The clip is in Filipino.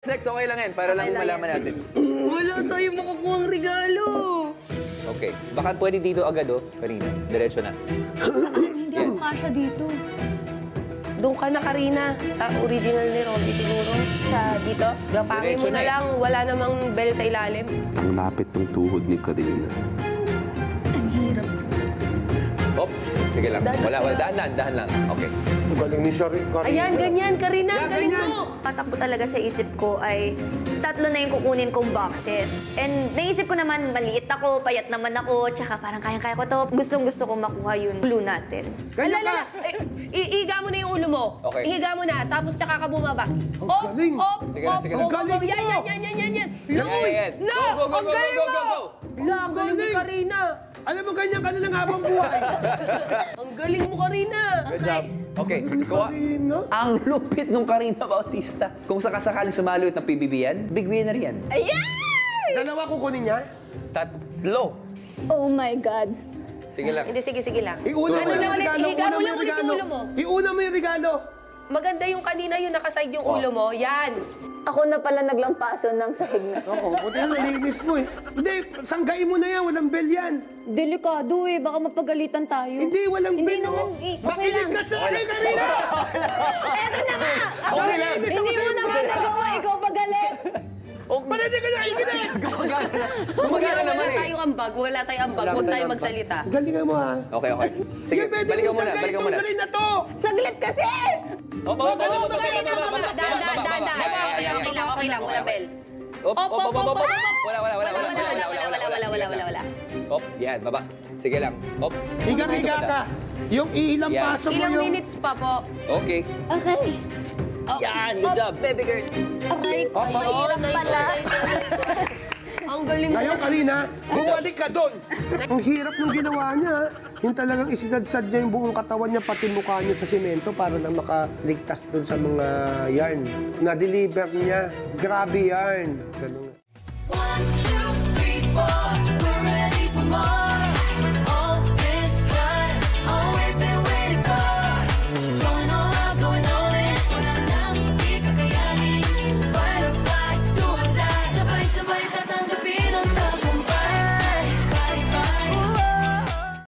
Next, okay lang yan. Para lang malaman natin. Wala tayong makukuhang regalo. Okay. Baka pwede dito agad, oh. Karina, diretso na. Hindi ako kasya dito. Doon ka na, Karina. Sa original ni Robby siguro. Sa dito. Gapangin mo na lang. Wala namang bell sa ilalim. Ang lapit ng tuhod ni Karina. Ang hirap. Hop. Sige lang. Wala. Dahan lang. Okay. Galing ni Karina. Ayan, ganyan, Karina. Galing mo. Patakbo talaga sa isip ko ay tatlo na yung kukunin kong boxes. And naisip ko naman, maliit ako, payat naman ako, tsaka parang kayang-kaya ko to. Gustong-gusto ko makuha yung clue natin. Alala, ihiga mo na yung ulo mo. Okay. Ihiga mo na, tapos tsaka ka bumaba. Op, galing. op, Sige na, op, sige na. op, Ang galing op. Yan, mo. yan. Loy! Yan. Na! Go, go, Ang go, galing go, go, mo! go. Lagay ni galing. Karina. Alam mo, ganyan ka na lang habang buhay. Ang galing mo, Karina. Good job. Okay. Karina. Ang lupit nung Karina Bautista. Kung sakasakaling sumalo ng PBB yan, big winner yan. Ayan! Dalawa kukunin niya. Tatlo. Oh my God. Sige lang. Hindi, sige lang. Iuna mo Ano na yung ulit? regalo. Ihiga mo Una lang ulit yung ulo mo. Iuna mo yung regalo. Maganda yung kanina yung nakaside yung ulo mo. Yan. Ako na pala naglampaso ng sahig na. Oo, buti na nalinis mo eh. Hindi, sanggain mo na yan. Walang bell yan. Delikado eh, baka mapagalitan tayo. Hindi, walang bell. naman, oh. okay Makinig lang. ka sa akin, Karina! Eto na nga! Okay lang. Naiinis ako Hindi sa'yo. mo na nga nagawa, ikaw magalit! Pwede ka na, ikinit! Gumagana naman Wala eh. tayong ambag. Wala tayong ambag. Huwag tayong magsalita. Galingan mo ha. Okay. Sige, Hindi, pwede balikan mong muna. sanggain Balikan tong muna. Karina to! Saglit kasi! Op. Okay lang. Wala bell. Op. Wala. Wala. Op. Yan, baba. Sige lang. Op. Higa ka. Yung ilang Yan. paso mo Ilang yung... minutes pa po? Okay. Okay. Yan, good job. Baby girl. Aray ko, Opo. mahirap pala. Ang galing mo. Ngayon, Karina, bumalik ka doon. Ang hirap ng ginawa niya. Yung talagang isinadsad niya yung buong katawan niya, pati mukha niya sa simento para lang makaligtas doon sa mga yarn. Na-deliver niya. Grabe yarn. Ganun.